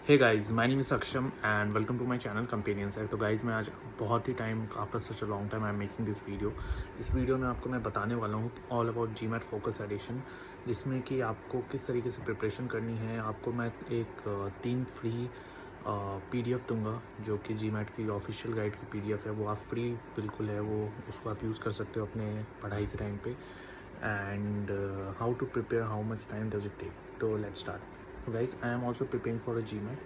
Hey guys, my name is Aksham and welcome to my channel companions है। तो guys, मैं आज बहुत ही time after such a long time I am making this video. इस video में आपको मैं बताने वाला हूँ all about GMAT focus edition, जिसमें कि आपको किस तरीके से प्रिपरेशन करनी है। आपको मैं एक 3 फ्री पीडीएफ दूंगा, जो कि जीमैट की ऑफिशियल गाइड की पीडीएफ है। वो आप फ्री बिल्कुल है, वो उसको आप यूज़ कर सकते हो अपने पढ़ाई के टाइम पे। And how to prepare, how much time does it take. तो let's start. So guys, I am also preparing for a GMAT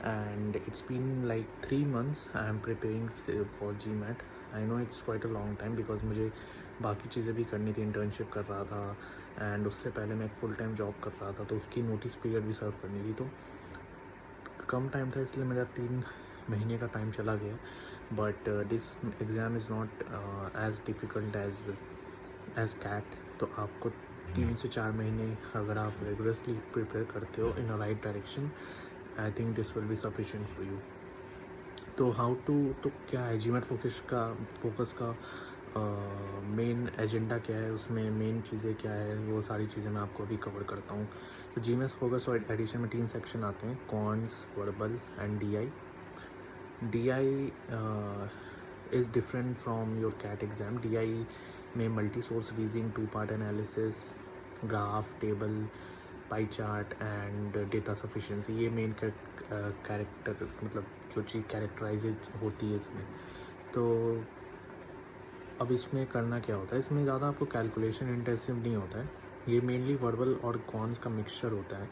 and it's been like 3 months I am preparing for GMAT. I know it's quite a long time because मुझे बाकी चीज़ें भी करनी थी, internship कर रहा था एंड उससे पहले मैं एक फुल टाइम जॉब कर रहा था, तो उसकी नोटिस पीरियड भी सर्व करनी थी। तो कम टाइम था, इसलिए मेरा 3 महीने का टाइम चला गया। But this exam is not as difficult as CAT. तो आपको 3 से 4 महीने अगर आप रेगुलसली प्रिपेयर करते हो in a right direction, I think this will be sufficient for you. तो हाउ टू, तो क्या है जीमैट फोकस का मेन एजेंडा क्या है, उसमें मेन चीज़ें क्या है, वो सारी चीज़ें मैं आपको अभी कवर करता हूँ। तो जीमैट फोकस और एडिशन में 3 सेक्शन आते हैं, cons, verbal and DI. DI is different from your CAT exam. DI में multi source reasoning, 2 part analysis, graph, table, pie chart and data sufficiency, ये मेन कैरेक्टर मतलब जो चीज़ कैरेक्टराइज होती है इसमें। तो अब इसमें करना क्या होता है, इसमें ज़्यादा आपको कैलकुलेशन इंटेंसिव नहीं होता है। ये मेनली वर्बल और कॉन्स का मिक्सचर होता है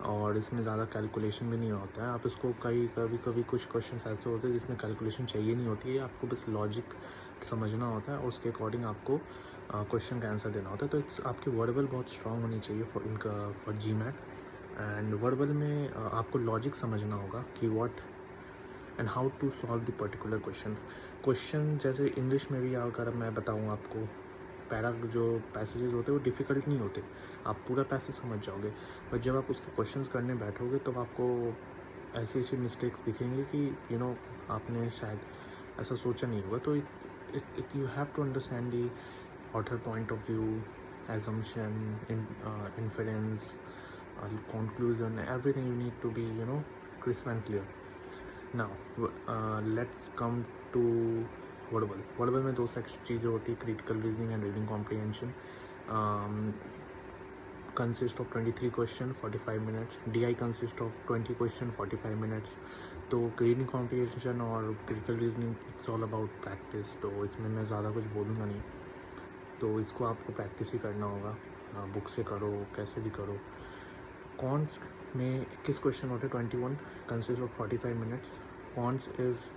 और इसमें ज़्यादा कैलकुलेशन भी नहीं होता है। आप इसको कभी कुछ क्वेश्चंस ऐसे होते हैं जिसमें कैलकुलेशन चाहिए नहीं होती है, आपको बस लॉजिक समझना होता है और उसके अकॉर्डिंग आपको क्वेश्चन का आंसर देना होता है। तो इट्स आपकी वर्बल बहुत स्ट्रांग होनी चाहिए फॉर जीमैट। एंड वर्बल में आपको लॉजिक समझना होगा कि what and how to solve the particular question. जैसे इंग्लिश में भी अगर मैं बताऊँ आपको, जो पैसेजेस होते हैं वो डिफ़िकल्ट नहीं होते, आप पूरा पैसेज समझ जाओगे। बट जब आप उसके क्वेश्चंस करने बैठोगे तब आपको ऐसी ऐसी मिस्टेक्स दिखेंगे कि आपने शायद ऐसा सोचा नहीं होगा। तो it you have to understand the author point of view, assumption, inference, conclusion, everything you need to be crisp and clear. Now let's come to verbal में 2 सेक्शन चीज़ें होती है, critical reasoning and reading comprehension. Consist of 23 question 45 minutes. DI consist of 20 question 45 minutes. तो reading comprehension और critical reasoning it's all about practice, तो इसमें मैं ज़्यादा कुछ बोलूँगा नहीं। तो इसको आपको प्रैक्टिस ही करना होगा, बुक से करो, कैसे भी करो। कॉन्स में 21 क्वेश्चन होते हैं, 21 consist of 45 minutes. Cons is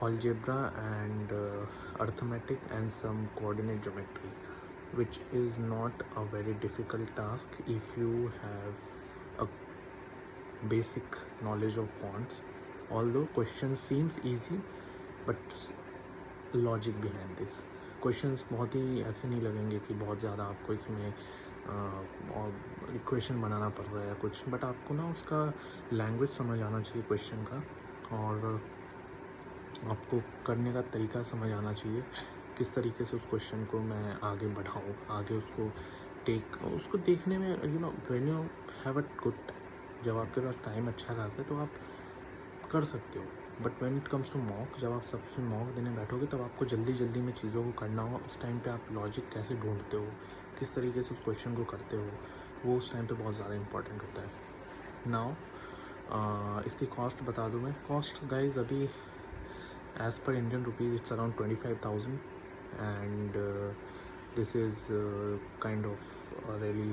algebra and arithmetic and some coordinate geometry, which is not a very difficult task if you have a basic knowledge of quants. Although question seems easy, but logic behind this questions बहुत ही ऐसे नहीं लगेंगे कि बहुत ज़्यादा आपको इसमें equation बनाना पड़ रहा है या कुछ, बट आपको ना उसका लैंग्वेज समझ आना चाहिए क्वेश्चन का, और आपको करने का तरीका समझ आना चाहिए, किस तरीके से उस क्वेश्चन को मैं आगे बढ़ाऊँ, आगे उसको देखने में when you have a good time, जब आपके पास टाइम अच्छा खासा है तो आप कर सकते हो। But when it comes to mock, जब आप सबसे मॉक देने बैठोगे तब आपको जल्दी में चीज़ों को करना होगा। उस टाइम पे आप लॉजिक कैसे ढूंढते हो, किस तरीके से उस क्वेश्चन को करते हो, वो उस टाइम पे बहुत ज़्यादा इंपॉर्टेंट होता है। नाउ इसकी कॉस्ट बता दूँ मैं। कॉस्ट गाइज अभी as per Indian rupees it's around 25,000 and this is kind of a really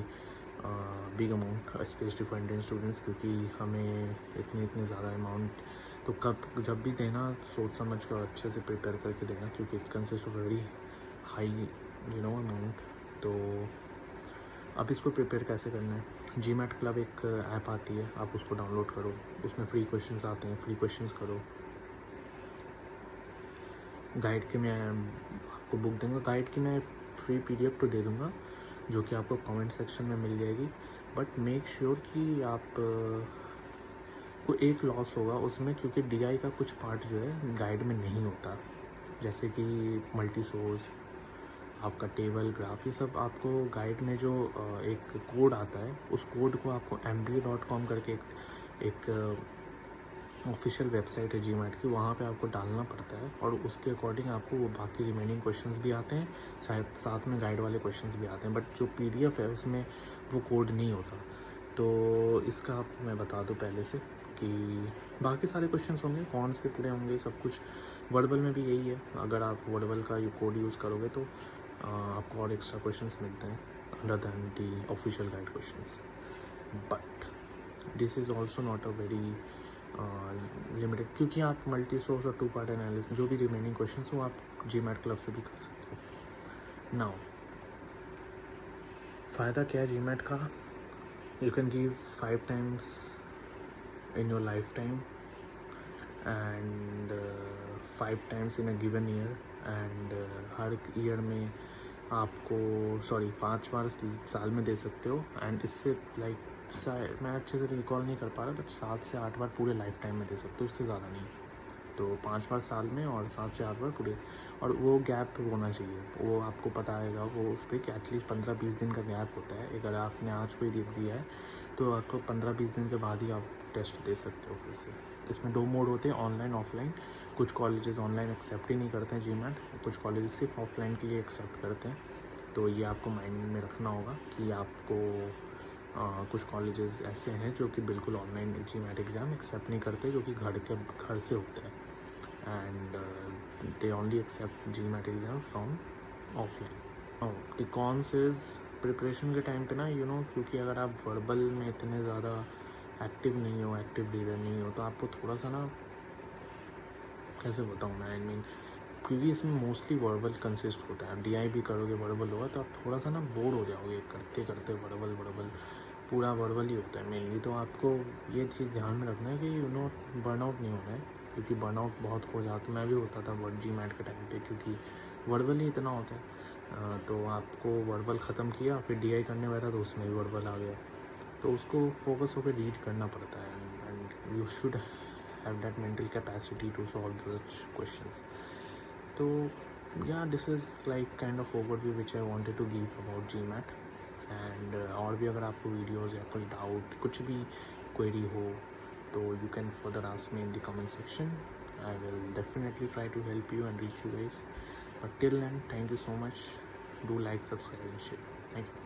big amount, especially for Indian students, क्योंकि हमें इतने ज़्यादा अमाउंट तो जब भी देना सोच समझ कर अच्छे से प्रिपेयर करके देना, क्योंकि it consist of very high amount. तो अब इसको प्रिपेयर कैसे करना है, जीमैट क्लब एक ऐप आती है, आप उसको डाउनलोड करो, उसमें फ्री क्वेश्चंस आते हैं, फ्री क्वेश्चंस करो। गाइड की मैं आपको बुक दूँगा, गाइड की मैं फ्री PDF तो दे दूँगा, जो कि आपको कमेंट सेक्शन में मिल जाएगी। बट मेक श्योर कि आप को एक लॉस होगा उसमें, क्योंकि DI का कुछ पार्ट जो है गाइड में नहीं होता, जैसे कि मल्टी सोर्स, आपका टेबल, ग्राफ, ये सब आपको गाइड में जो एक कोड आता है, उस कोड को आपको MBA.com करके एक ऑफिशियल वेबसाइट है जीमैट की, वहाँ पे आपको डालना पड़ता है और उसके अकॉर्डिंग आपको वो बाकी रिमेनिंग क्वेश्चंस भी आते हैं, शायद साथ में गाइड वाले क्वेश्चंस भी आते हैं, बट जो PDF है उसमें वो कोड नहीं होता। तो इसका आप मैं बता दूं पहले से कि बाकी सारे क्वेश्चंस होंगे, कॉन्स के पूरे होंगे, सब कुछ वर्बल में भी यही है। अगर आप वर्बल का कोड यूज़ करोगे तो आपको और एक्स्ट्रा क्वेश्चंस मिलते हैं under than the official guide questions. But this is also not a very limited, क्योंकि आप मल्टी सोर्स और 2 पार्ट एनालिसिस जो भी रिमेनिंग क्वेश्चंस वो आप जीमैट क्लब से भी कर सकते हो। नाउ फ़ायदा क्या है जीमैट का? You can give 5 times in your life time and 5 times in a given year, and her year में आपको 5 बार साल में दे सकते हो। एंड इससे लाइक मैं अच्छे से रिकॉल नहीं कर पा रहा, बट 7 से 8 बार पूरे लाइफ टाइम में दे सकते हो, उससे ज़्यादा नहीं। तो 5 बार साल में और 7 से 8 बार पूरे, और वो गैप होना चाहिए, वो आपको पता आएगा वो उस पर कि एटलीस्ट 15-20 दिन का गैप होता है। अगर आपने आज कोई लिख दिया है तो आपको 15-20 दिन के बाद ही आप टेस्ट दे सकते हो फिर से। इसमें 2 मोड होते हैं, ऑनलाइन ऑफलाइन। कुछ कॉलेजेस ऑनलाइन एक्सेप्ट ही नहीं करते हैं जीमैट, कुछ कॉलेजेस सिर्फ ऑफलाइन के लिए एक्सेप्ट करते हैं। तो ये आपको माइंड में रखना होगा कि आपको कुछ कॉलेजेस ऐसे हैं जो कि बिल्कुल ऑनलाइन जीमैट एग्ज़ाम एक्सेप्ट नहीं करते, जो कि घर से होते हैं, and they only accept GMAT exam from offline. Now the cons is preparation के टाइम पे ना क्योंकि अगर आप वर्बल में इतने ज़्यादा एक्टिव नहीं हो, एक्टिव रीडर नहीं हो, तो आपको थोड़ा सा ना, कैसे बताऊँ मैं, क्योंकि इसमें मोस्टली वर्बल कंसिस्ट होता है। आप DI भी करोगे वर्बल होगा तो आप थोड़ा सा ना बोर हो जाओगे करते करते, वर्बल पूरा वर्बल ही होता है मेनली। तो आपको ये चीज़ ध्यान में रखना है कि बर्नआउट नहीं होना है, क्योंकि बर्नआउट बहुत हो जाता, मैं भी होता था वर्ड जीमैट के टाइम पे, क्योंकि वर्बल ही इतना होता है। तो आपको वर्बल ख़त्म किया, फिर DI करने बैठा तो उसमें भी वर्बल आ गया, तो उसको फोकस होकर रीड करना पड़ता है, and you should have that mental capacity to solve such questions. तो yeah this is like kind of overview which I wanted to give about GMAT. And और भी अगर आपको वीडियोज़ या कुछ डाउट, कुछ भी क्वेरी हो, तो you can further ask me in the comment section. I will definitely try to help you and reach you guys. But till then, thank you so much. Do like, subscribe and share. Thank you.